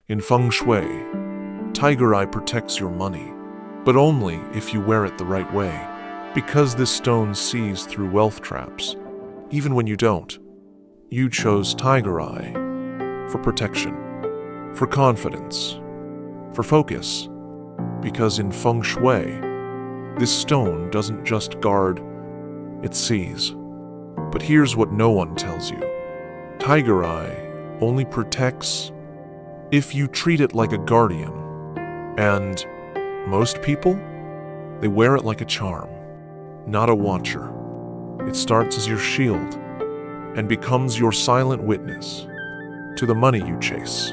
In Feng Shui, tiger eye protects your money, but only if you wear it the right way, because this stone sees through wealth traps, even when you don't. You chose tiger eye for protection, for confidence, for focus, because in Feng Shui, this stone doesn't just guard, it sees. But here's what no one tells you. Tiger eye only protects if you treat it like a guardian. And most people, they wear it like a charm, not a watcher. It starts as your shield and becomes your silent witness to the money you chase,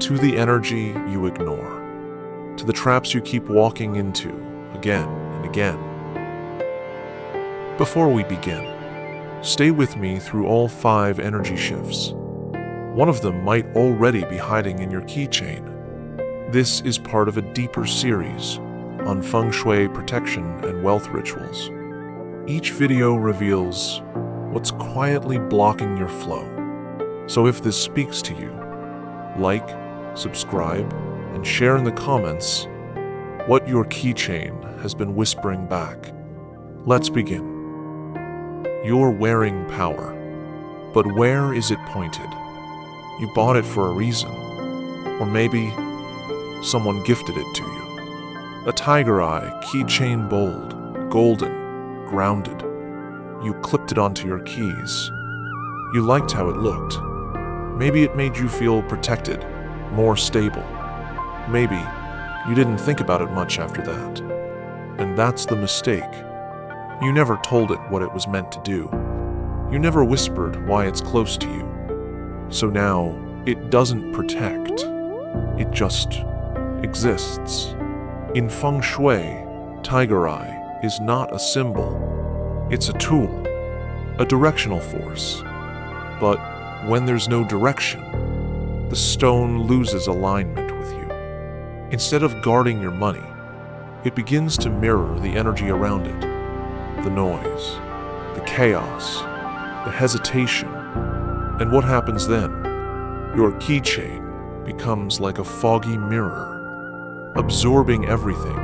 to the energy you ignore, to the traps you keep walking into again and again. Before we begin, stay with me through all 5 energy shifts. One of them might already be hiding in your keychain. This is part of a deeper series on Feng Shui protection and wealth rituals. Each video reveals what's quietly blocking your flow. So if this speaks to you, like, subscribe, and share in the comments what your keychain has been whispering back. Let's begin. You're wearing power, but where is it pointed? You bought it for a reason, or maybe someone gifted it to you. A tiger eye, keychain bold, golden, grounded. You clipped it onto your keys. You liked how it looked. Maybe it made you feel protected, more stable. Maybe you didn't think about it much after that. And that's the mistake. You never told it what it was meant to do. You never whispered why it's close to you. So now, it doesn't protect. It just exists. In Feng Shui, tiger eye is not a symbol. It's a tool, a directional force. But when there's no direction, the stone loses alignment with you. Instead of guarding your money, it begins to mirror the energy around it. The noise, the chaos, the hesitation. And what happens then? Your keychain becomes like a foggy mirror, absorbing everything,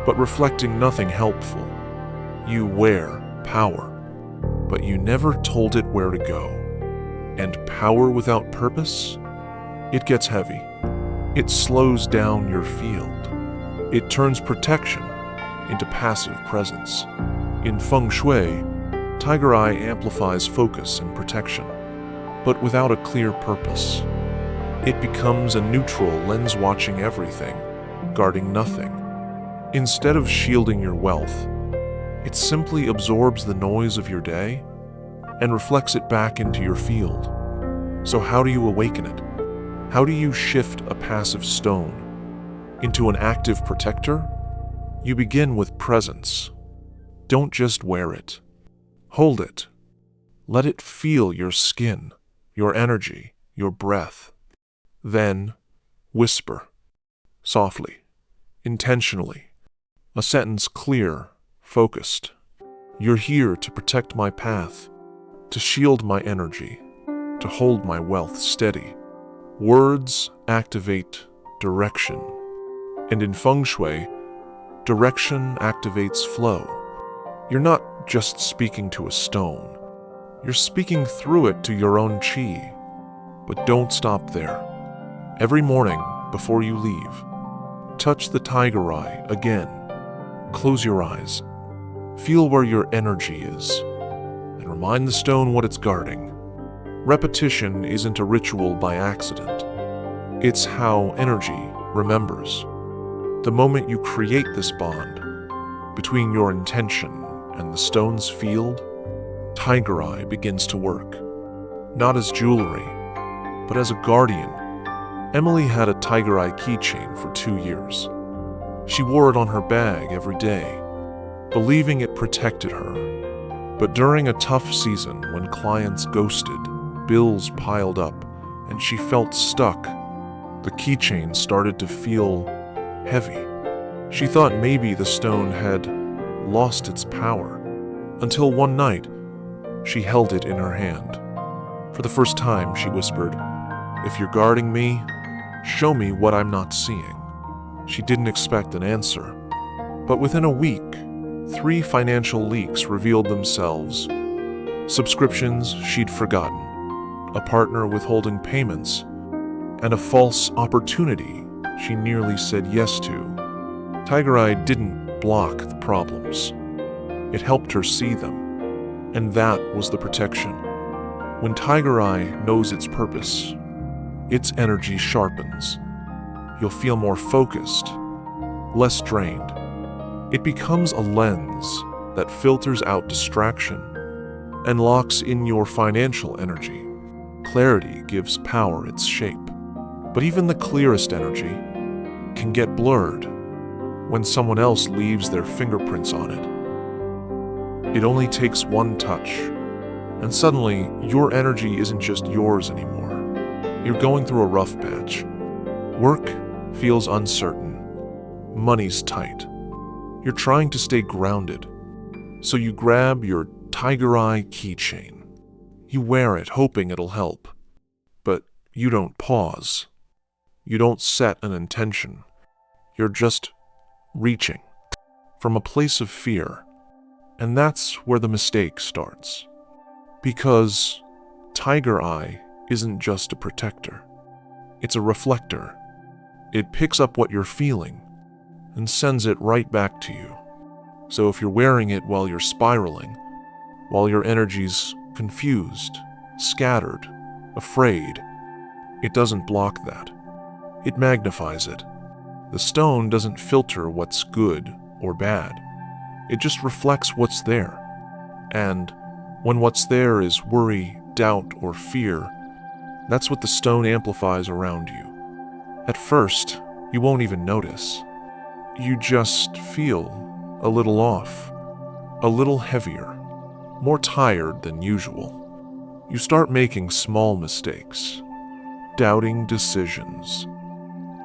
but reflecting nothing helpful. You wear power, but you never told it where to go. And power without purpose? It gets heavy. It slows down your field. It turns protection into passive presence. In Feng Shui, tiger eye amplifies focus and protection, but without a clear purpose. It becomes a neutral lens watching everything, guarding nothing. Instead of shielding your wealth, it simply absorbs the noise of your day and reflects it back into your field. So how do you awaken it? How do you shift a passive stone into an active protector? You begin with presence. Don't just wear it. Hold it. Let it feel your skin, your energy, your breath. Then, whisper, softly, intentionally, a sentence clear, focused. You're here to protect my path, to shield my energy, to hold my wealth steady. Words activate direction. And in Feng Shui, direction activates flow. You're not just speaking to a stone. You're speaking through it to your own chi. But don't stop there. Every morning, before you leave, touch the tiger eye again. Close your eyes. Feel where your energy is. And remind the stone what it's guarding. Repetition isn't a ritual by accident. It's how energy remembers. The moment you create this bond between your intention and the stone's field, tiger eye begins to work. Not as jewelry, but as a guardian. Emily had a tiger eye keychain for 2 years. She wore it on her bag every day, believing it protected her. But during a tough season when clients ghosted, bills piled up, and she felt stuck, the keychain started to feel heavy. She thought maybe the stone had lost its power, until one night, she held it in her hand. For the first time, she whispered, "If you're guarding me, Show me what I'm not seeing. She didn't expect an answer. But within a week, 3 financial leaks revealed themselves. Subscriptions she'd forgotten, a partner withholding payments, and a false opportunity she nearly said yes to. Tiger Eye didn't block the problems. It helped her see them, and that was the protection. When Tiger Eye knows its purpose, its energy sharpens. You'll feel more focused, less drained. It becomes a lens that filters out distraction and locks in your financial energy. Clarity gives power its shape. But even the clearest energy can get blurred when someone else leaves their fingerprints on it. It only takes one touch, and suddenly your energy isn't just yours anymore. You're going through a rough patch. Work feels uncertain. Money's tight. You're trying to stay grounded. So you grab your Tiger Eye keychain. You wear it, hoping it'll help. But you don't pause. You don't set an intention. You're just reaching from a place of fear. And that's where the mistake starts. Because Tiger Eye isn't just a protector. It's a reflector. It picks up what you're feeling and sends it right back to you. So if you're wearing it while you're spiraling, while your energy's confused, scattered, afraid, it doesn't block that. It magnifies it. The stone doesn't filter what's good or bad. It just reflects what's there. And when what's there is worry, doubt, or fear, that's what the stone amplifies around you. At first, you won't even notice. You just feel a little off, a little heavier, more tired than usual. You start making small mistakes, doubting decisions,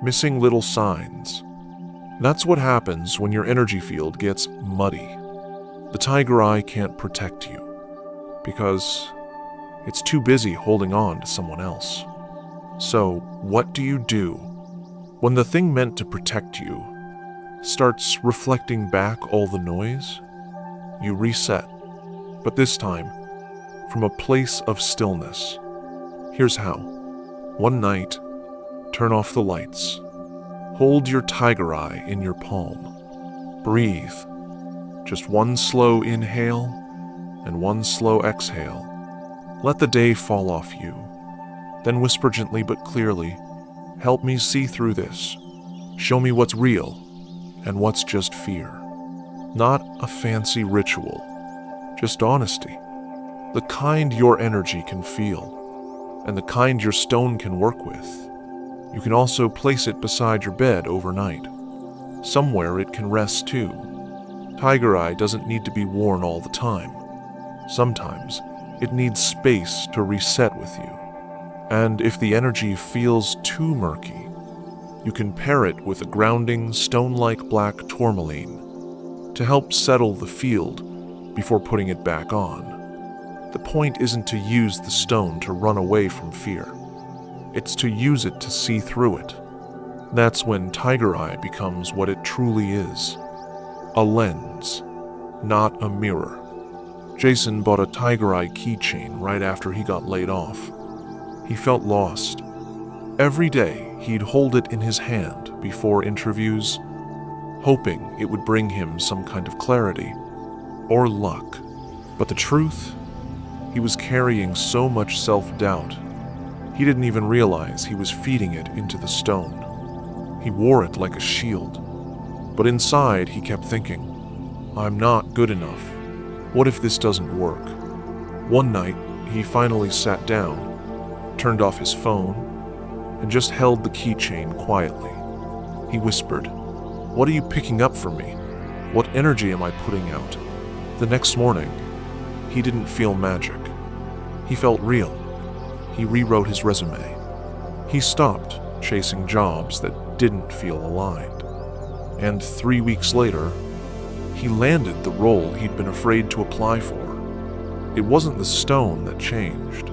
missing little signs. That's what happens when your energy field gets muddy. The Tiger Eye can't protect you because it's too busy holding on to someone else. So, what do you do when the thing meant to protect you starts reflecting back all the noise? You reset, but this time from a place of stillness. Here's how. One night, turn off the lights. Hold your Tiger Eye in your palm. Breathe. Just one slow inhale and one slow exhale. Let the day fall off you. Then whisper gently but clearly, "Help me see through this. Show me what's real and what's just fear." Not a fancy ritual, just honesty. The kind your energy can feel, and the kind your stone can work with. You can also place it beside your bed overnight. Somewhere it can rest too. Tiger Eye doesn't need to be worn all the time. Sometimes it needs space to reset with you. And if the energy feels too murky, you can pair it with a grounding, stone-like black tourmaline to help settle the field before putting it back on. The point isn't to use the stone to run away from fear. It's to use it to see through it. That's when Tiger Eye becomes what it truly is. A lens, not a mirror. Jason bought a Tiger Eye keychain right after he got laid off. He felt lost. Every day, he'd hold it in his hand before interviews, hoping it would bring him some kind of clarity or luck. But the truth? He was carrying so much self-doubt, he didn't even realize he was feeding it into the stone. He wore it like a shield. But inside, he kept thinking, "I'm not good enough. What if this doesn't work?" One night, he finally sat down, turned off his phone, and just held the keychain quietly. He whispered, "What are you picking up from me? What energy am I putting out?" The next morning, he didn't feel magic. He felt real. He rewrote his resume. He stopped chasing jobs that didn't feel aligned. And 3 weeks later, he landed the role he'd been afraid to apply for. It wasn't the stone that changed.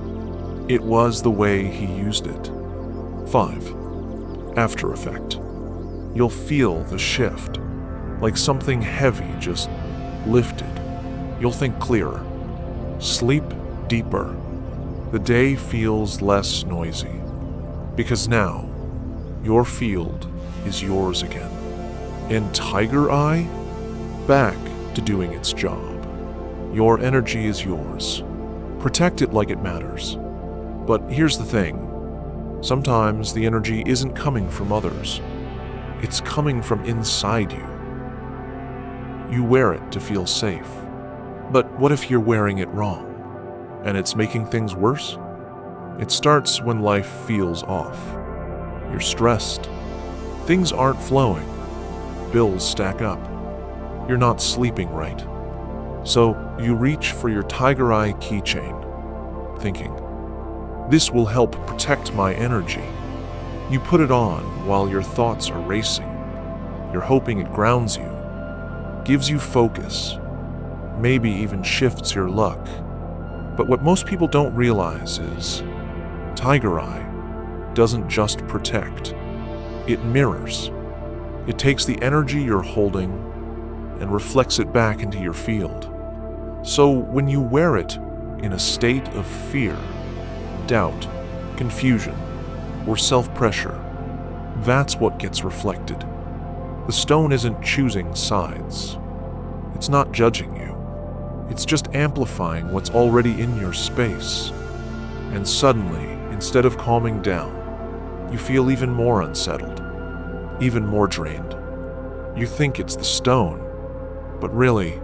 It was the way he used it. 5. after effect. You'll feel the shift, like something heavy just lifted. You'll think clearer, sleep deeper. The day feels less noisy, because now your field is yours again. And Tiger Eye, back to doing its job. Your energy is yours. Protect it like it matters. But here's the thing. Sometimes the energy isn't coming from others. It's coming from inside you. You wear it to feel safe. But what if you're wearing it wrong, and it's making things worse? It starts when life feels off. You're stressed. Things aren't flowing. Bills stack up. You're not sleeping right. So you reach for your Tiger Eye keychain, thinking, this will help protect my energy. You put it on while your thoughts are racing. You're hoping it grounds you, gives you focus, maybe even shifts your luck. But what most people don't realize is Tiger Eye doesn't just protect, it mirrors. It takes the energy you're holding and reflects it back into your field. So when you wear it in a state of fear, doubt, confusion, or self-pressure, that's what gets reflected. The stone isn't choosing sides. It's not judging you. It's just amplifying what's already in your space. And suddenly, instead of calming down, you feel even more unsettled, even more drained. You think it's the stone, but really,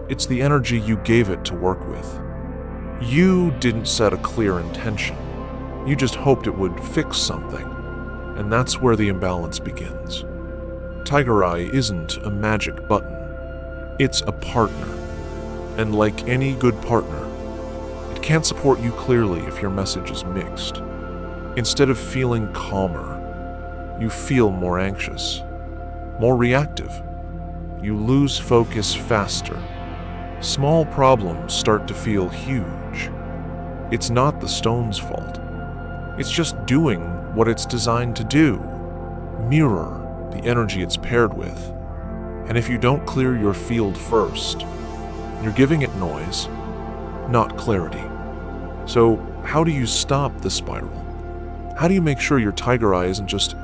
it's the energy you gave it to work with. You didn't set a clear intention. You just hoped it would fix something, and that's where the imbalance begins. Tiger Eye isn't a magic button. It's a partner, and like any good partner, it can't support you clearly if your message is mixed. Instead of feeling calmer, you feel more anxious, more reactive. You lose focus faster. Small problems start to feel huge. It's not the stone's fault. It's just doing what it's designed to do. Mirror the energy it's paired with. And if you don't clear your field first, you're giving it noise, not clarity. So how do you stop the spiral? How do you make sure your Tiger Eye isn't just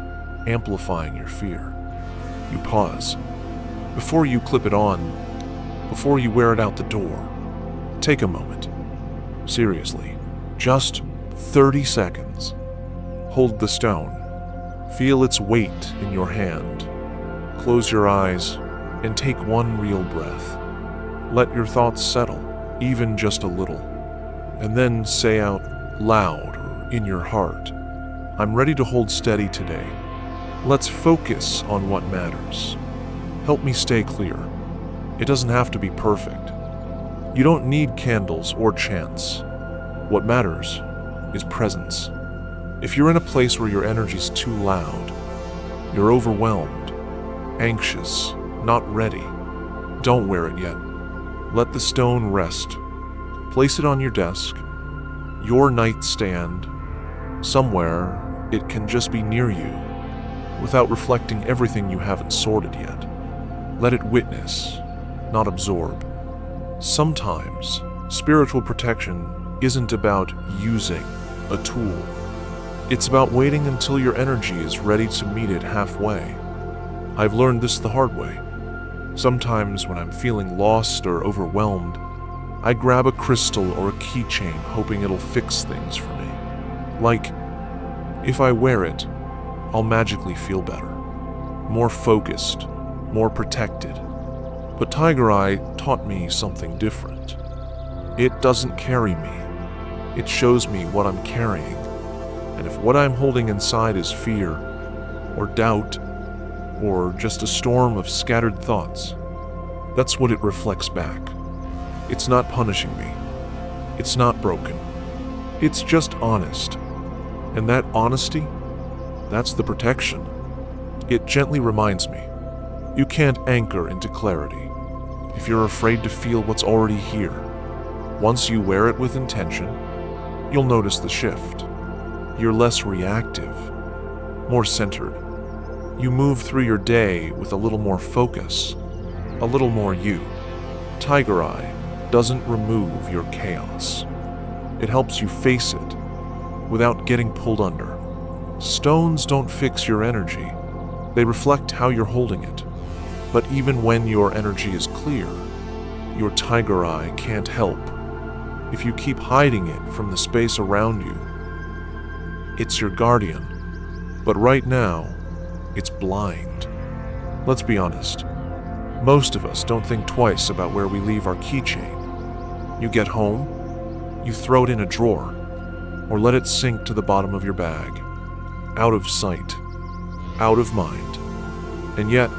amplifying your fear? You pause. Before you clip it on, before you wear it out the door, take a moment. Seriously, just 30 seconds. Hold the stone. Feel its weight in your hand. Close your eyes and take one real breath. Let your thoughts settle, even just a little. And then say out loud or in your heart, I'm ready to hold steady today. Let's focus on what matters. Help me stay clear. It doesn't have to be perfect. You don't need candles or chants. What matters is presence. If you're in a place where your energy's too loud, you're overwhelmed, anxious, not ready, don't wear it yet. Let the stone rest. Place it on your desk, your nightstand, somewhere it can just be near you, without reflecting everything you haven't sorted yet. Let it witness, not absorb. Sometimes, spiritual protection isn't about using a tool. It's about waiting until your energy is ready to meet it halfway. I've learned this the hard way. Sometimes when I'm feeling lost or overwhelmed, I grab a crystal or a keychain hoping it'll fix things for me. Like, if I wear it, I'll magically feel better, more focused, more protected. But Tiger Eye taught me something different. It doesn't carry me. It shows me what I'm carrying. And if what I'm holding inside is fear, or doubt, or just a storm of scattered thoughts, that's what it reflects back. It's not punishing me. It's not broken. It's just honest. And that honesty, that's the protection. It gently reminds me, you can't anchor into clarity if you're afraid to feel what's already here. Once you wear it with intention, you'll notice the shift. You're less reactive, more centered. You move through your day with a little more focus, a little more you. Tiger Eye doesn't remove your chaos. It helps you face it without getting pulled under. Stones don't fix your energy. They reflect how you're holding it. But even when your energy is clear, your Tiger Eye can't help. If you keep hiding it from the space around you, it's your guardian. But right now, it's blind. Let's be honest. Most of us don't think twice about where we leave our keychain. You get home, you throw it in a drawer, or let it sink to the bottom of your bag. Out of sight, out of mind. And yet,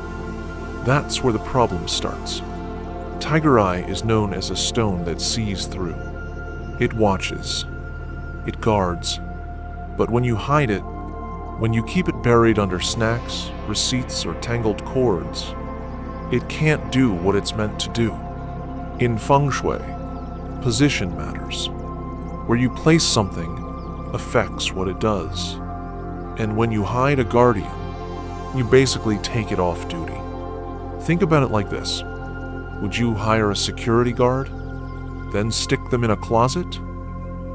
that's where the problem starts. Tiger Eye is known as a stone that sees through. It watches. It guards. But when you hide it, when you keep it buried under snacks, receipts, or tangled cords, it can't do what it's meant to do. In Feng Shui, position matters. Where you place something affects what it does. And when you hide a guardian, you basically take it off duty. Think about it like this. Would you hire a security guard, then stick them in a closet?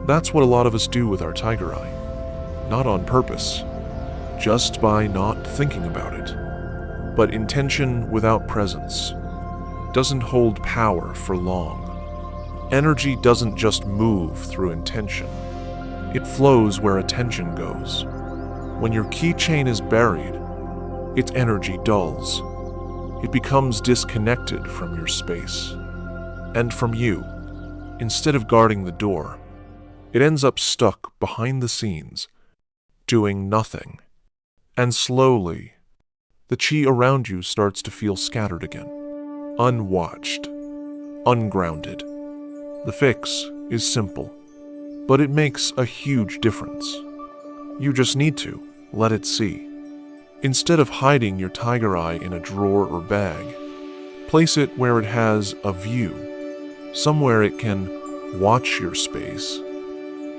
That's what a lot of us do with our Tiger Eye. Not on purpose, just by not thinking about it. But intention without presence doesn't hold power for long. Energy doesn't just move through intention. It flows where attention goes. When your keychain is buried, its energy dulls. It becomes disconnected from your space and from you. Instead of guarding the door, it ends up stuck behind the scenes, doing nothing. And slowly, the chi around you starts to feel scattered again, unwatched, ungrounded. The fix is simple, but it makes a huge difference. You just need to let it see. Instead of hiding your Tiger Eye in a drawer or bag, place it where it has a view, somewhere it can watch your space,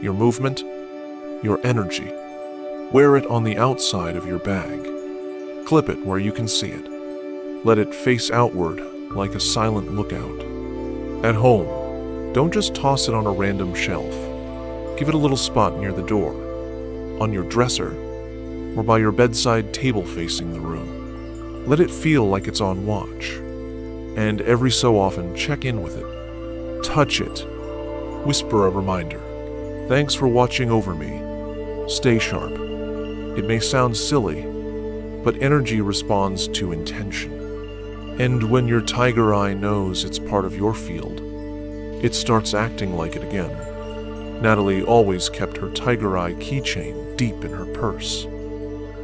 your movement, your energy. Wear it on the outside of your bag. Clip it where you can see it. Let it face outward like a silent lookout. At home, don't just toss it on a random shelf. Give it a little spot near the door, on your dresser, or by your bedside table facing the room. Let it feel like it's on watch. And every so often, check in with it. Touch it. Whisper a reminder. Thanks for watching over me. Stay sharp. It may sound silly, but energy responds to intention. And when your Tiger Eye knows it's part of your field, it starts acting like it again. Natalie always kept her Tiger Eye keychain deep in her purse.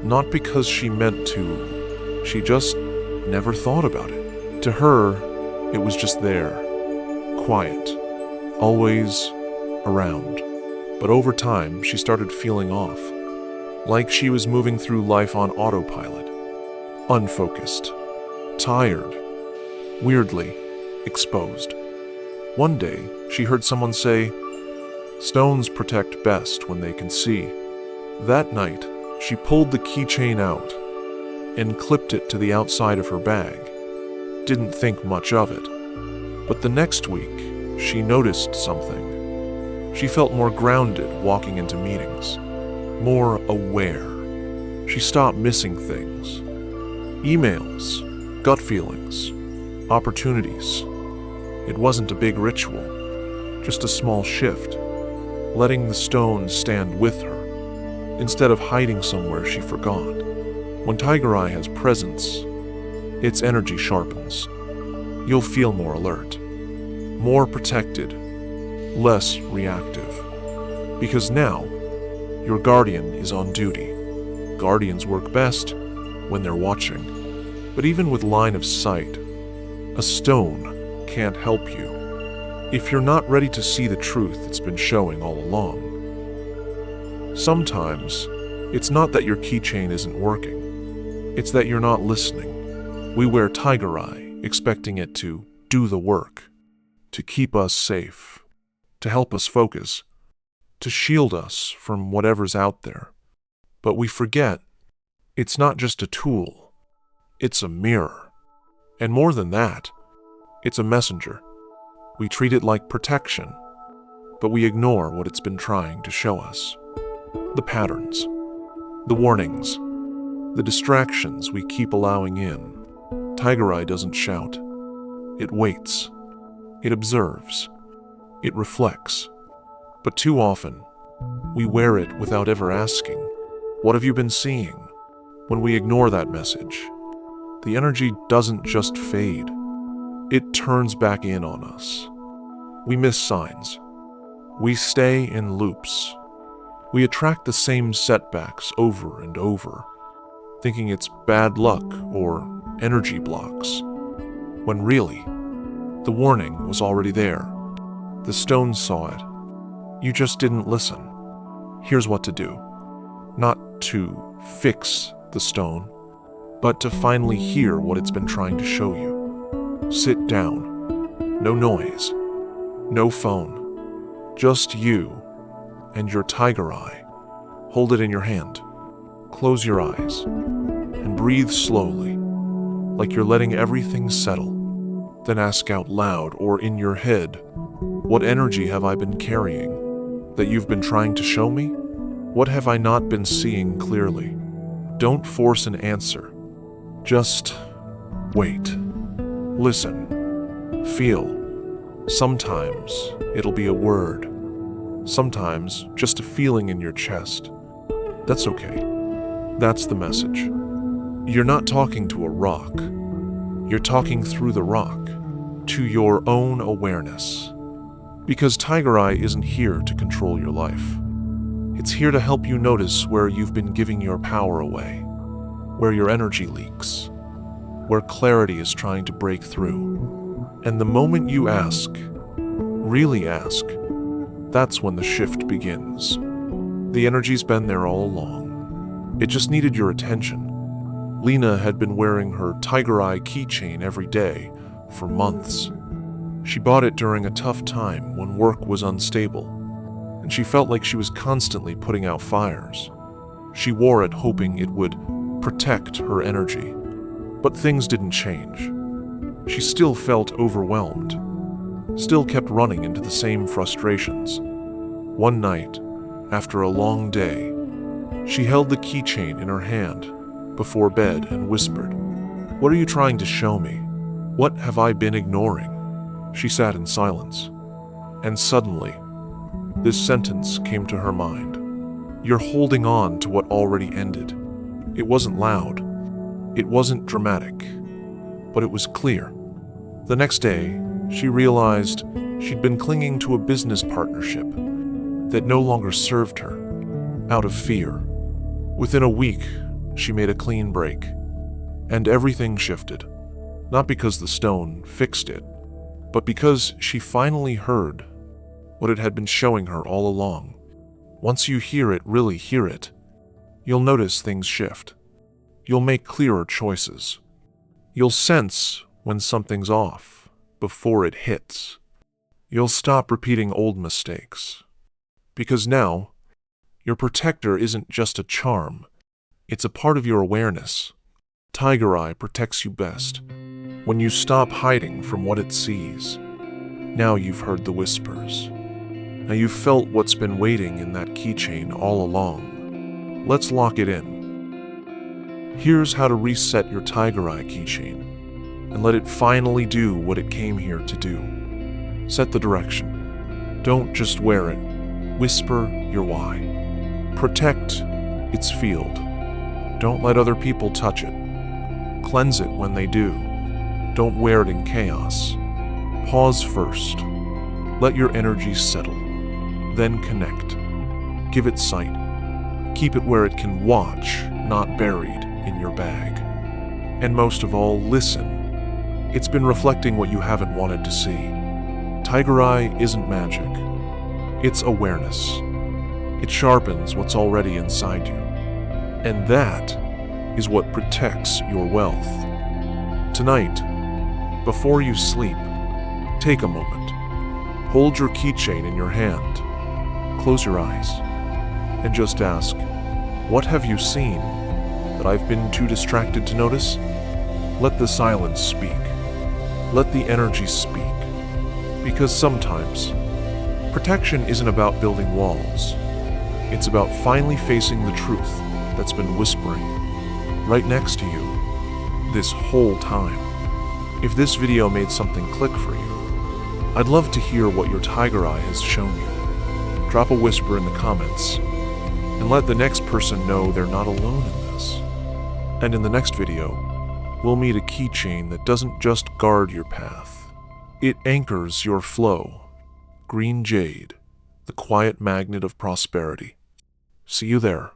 Not because she meant to, she just never thought about it. To her, it was just there, quiet, always around. But over time, she started feeling off, like she was moving through life on autopilot, unfocused, tired, weirdly exposed. One day, she heard someone say, "Stones protect best when they can see." That night, she pulled the keychain out and clipped it to the outside of her bag. Didn't think much of it. But the next week, she noticed something. She felt more grounded walking into meetings, more aware. She stopped missing things. Emails, gut feelings, opportunities. It wasn't a big ritual, just a small shift, letting the stone stand with her, instead of hiding somewhere she forgot. When Tiger Eye has presence, its energy sharpens. You'll feel more alert, more protected, less reactive. Because now, your guardian is on duty. Guardians work best when they're watching. But even with line of sight, a stone can't help you if you're not ready to see the truth it's been showing all along. Sometimes, it's not that your keychain isn't working. It's that you're not listening. We wear Tiger Eye, expecting it to do the work, to keep us safe, to help us focus, to shield us from whatever's out there. But we forget It's not just a tool, it's a mirror. And more than that, it's a messenger. We treat it like protection, but we ignore what it's been trying to show us. The patterns, the warnings, the distractions we keep allowing in. Tiger Eye doesn't shout. It waits. It observes. It reflects. But too often, we wear it without ever asking, "What have you been seeing?" When we ignore that message, the energy doesn't just fade. It turns back in on us. We miss signs. We stay in loops. We attract the same setbacks over and over, thinking it's bad luck or energy blocks, when really, the warning was already there. The stone saw it. You just didn't listen. Here's what to do. Not to fix the stone, but to finally hear what it's been trying to show you. Sit down. No noise. No phone. Just you and your tiger eye. Hold it in your hand. Close your eyes and breathe slowly, like you're letting everything settle. Then ask out loud or in your head, "What energy have I been carrying that you've been trying to show me? What have I not been seeing clearly?" Don't force an answer. Just wait. Listen. Feel. Sometimes it'll be a word. Sometimes just a feeling in your chest. That's okay. That's the message. You're not talking to a rock. You're talking through the rock, to your own awareness. Because Tiger Eye isn't here to control your life. It's here to help you notice where you've been giving your power away, where your energy leaks, where clarity is trying to break through. And the moment you ask, really ask, that's when the shift begins. The energy's been there all along. It just needed your attention. Lena had been wearing her Tiger Eye keychain every day for months. She bought it during a tough time when work was unstable, and she felt like she was constantly putting out fires. She wore it hoping it would protect her energy, but things didn't change. She still felt overwhelmed, still kept running into the same frustrations. One night, after a long day, she held the keychain in her hand before bed and whispered, "What are you trying to show me? What have I been ignoring?" She sat in silence, and suddenly, this sentence came to her mind. "You're holding on to what already ended." It wasn't loud. It wasn't dramatic, but it was clear. The next day, she realized she'd been clinging to a business partnership that no longer served her, out of fear. Within a week, she made a clean break, and everything shifted. Not because the stone fixed it, but because she finally heard what it had been showing her all along. Once you really hear it, you'll notice things shift. You'll make clearer choices. You'll sense when something's off before it hits. You'll stop repeating old mistakes. Because now, your protector isn't just a charm. It's a part of your awareness. Tiger Eye protects you best when you stop hiding from what it sees. Now you've heard the whispers. Now you've felt what's been waiting in that keychain all along. Let's lock it in. Here's how to reset your Tiger Eye keychain and let it finally do what it came here to do. Set the direction. Don't just wear it. Whisper your why. Protect its field. Don't let other people touch it. Cleanse it when they do. Don't wear it in chaos. Pause first. Let your energy settle. Then connect. Give it sight. Keep it where it can watch, not buried in your bag. And most of all, listen. It's been reflecting what you haven't wanted to see. Tiger Eye isn't magic. It's awareness. It sharpens what's already inside you. And that is what protects your wealth. Tonight, before you sleep, take a moment. Hold your keychain in your hand. Close your eyes and just ask, "What have you seen that I've been too distracted to notice? Let the silence speak. Let the energy speak. Because sometimes, protection isn't about building walls. It's about finally facing the truth that's been whispering right next to you this whole time. If this video made something click for you, I'd love to hear what your tiger eye has shown you. Drop a whisper in the comments, and let the next person know they're not alone in this. And in the next video, we'll meet a keychain that doesn't just guard your path. It anchors your flow. Green jade, the quiet magnet of prosperity. See you there.